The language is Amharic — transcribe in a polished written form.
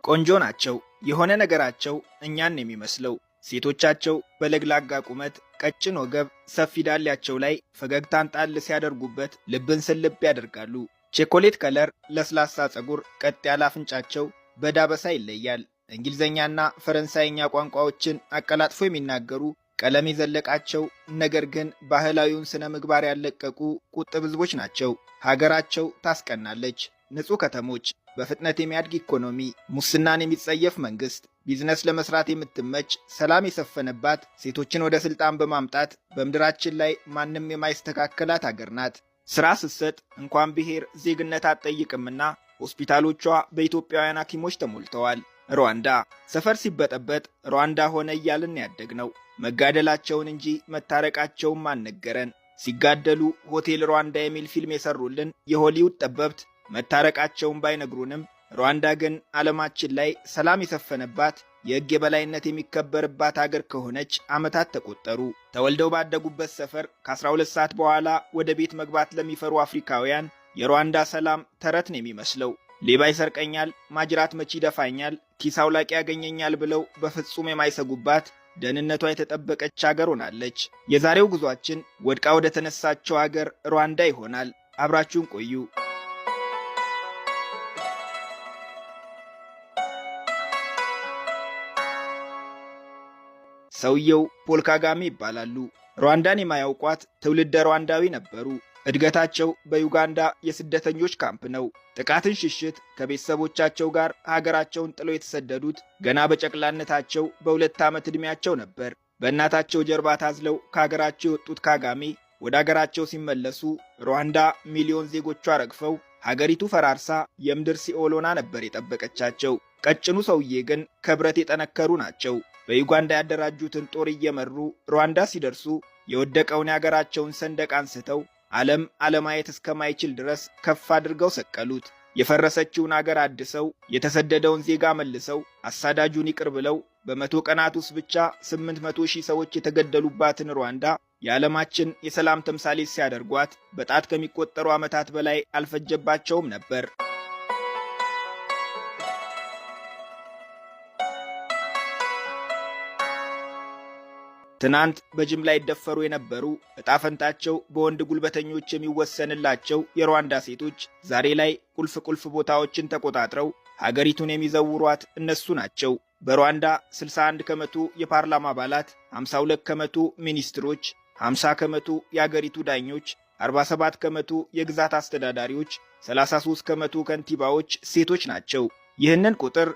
ቆንጆ ናቸው። የሆነ ነገራቸው እኛን የሚመስለው። ሴቶቻቸው በለግላጋ ቁመት፣ ቀጭን ወገብ፣ ሰፊ ዳሌያቸው ላይ ፈገግታን ጣል ሲያደርጉበት ልብን ስልብ ያደርጋሉ። ቼኮሌት ከለር ለስላሳ ፀጉር፣ ቀጥ ያለ አፍንጫቸው በዳበሳ ይለያል። እንግሊዝኛና ፈረንሳይኛ ቋንቋዎችን አቀላጥፎ የሚናገሩ ቀለም የዘለቃቸው ነገር ግን ባህላዊውን ስነ ምግባር ያለቀቁ ቁጥብ ህዝቦች ናቸው። ሀገራቸው ታስቀናለች። ንጹህ ከተሞች፣ በፍጥነት የሚያድግ ኢኮኖሚ፣ ሙስናን የሚጸየፍ መንግስት፣ ቢዝነስ ለመስራት የምትመች፣ ሰላም የሰፈነባት፣ ሴቶችን ወደ ስልጣን በማምጣት በምድራችን ላይ ማንም የማይስተካከላት ሀገር ናት። ስራ ስትሰጥ እንኳን ብሔር ዜግነት አትጠይቅምና ሆስፒታሎቿ በኢትዮጵያውያን ሐኪሞች ተሞልተዋል። ሩዋንዳ ሰፈር ሲበጠበጥ ሩዋንዳ ሆነ እያልን ያደግነው። መጋደላቸውን እንጂ መታረቃቸውም አልነገረን። ሲጋደሉ ሆቴል ሩዋንዳ የሚል ፊልም የሰሩልን የሆሊውድ ጠበብት መታረቃቸውን ባይነግሩንም ሩዋንዳ ግን ዓለማችን ላይ ሰላም የሰፈነባት የሕግ የበላይነት የሚከበርባት አገር ከሆነች ዓመታት ተቆጠሩ። ተወልደው ባደጉበት ሰፈር ከ12 ሰዓት በኋላ ወደ ቤት መግባት ለሚፈሩ አፍሪካውያን የሩዋንዳ ሰላም ተረት ነው የሚመስለው። ሌባ ይሰርቀኛል፣ ማጅራት መቺ ይደፋኛል፣ ኪስ አውላቂ ያገኘኛል ብለው በፍጹም የማይሰጉባት ደህንነቷ የተጠበቀች አገር ሆናለች። የዛሬው ጉዟችን ወድቃ ወደ ተነሳቸው አገር ሩዋንዳ ይሆናል። አብራችሁን ቆዩ። ሰውየው ፖል ካጋሜ ይባላሉ። ሩዋንዳን የማያውቋት ትውልደ ሩዋንዳዊ ነበሩ። እድገታቸው በዩጋንዳ የስደተኞች ካምፕ ነው። ጥቃትን ሽሽት ከቤተሰቦቻቸው ጋር ሀገራቸውን ጥለው የተሰደዱት ገና በጨቅላነታቸው በ2 ዓመት ዕድሜያቸው ነበር። በእናታቸው ጀርባ ታዝለው ከሀገራቸው የወጡት ካጋሜ ወደ ሀገራቸው ሲመለሱ ሩዋንዳ ሚሊዮን ዜጎቿ ረግፈው ሀገሪቱ ፈራርሳ የምድር ሲኦል ሆና ነበር የጠበቀቻቸው። ቀጭኑ ሰውዬ ግን ከብረት የጠነከሩ ናቸው። በዩጋንዳ ያደራጁትን ጦር እየመሩ ሩዋንዳ ሲደርሱ የወደቀውን የሀገራቸውን ሰንደቅ አንስተው ዓለም አለማየት እስከማይችል ድረስ ከፍ አድርገው ሰቀሉት። የፈረሰችውን አገር አድሰው የተሰደደውን ዜጋ መልሰው አሳዳጁን ይቅር ብለው በ100 ቀናት ውስጥ ብቻ 800,000 ሰዎች የተገደሉባትን ሩዋንዳ የዓለማችን የሰላም ተምሳሌት ሲያደርጓት በጣት ከሚቆጠሩ ዓመታት በላይ አልፈጀባቸውም ነበር። ትናንት በጅምላ ይደፈሩ የነበሩ ዕጣ ፈንታቸው በወንድ ጉልበተኞች የሚወሰንላቸው የሩዋንዳ ሴቶች ዛሬ ላይ ቁልፍ ቦታዎችን ተቆጣጥረው ሀገሪቱን የሚዘውሯት እነሱ ናቸው። በሩዋንዳ 61 ከመቶ የፓርላማ አባላት፣ 52 ከመቶ ሚኒስትሮች፣ 50 ከመቶ የአገሪቱ ዳኞች፣ 47 ከመቶ የግዛት አስተዳዳሪዎች፣ 33 ከመቶ ከንቲባዎች ሴቶች ናቸው። ይህንን ቁጥር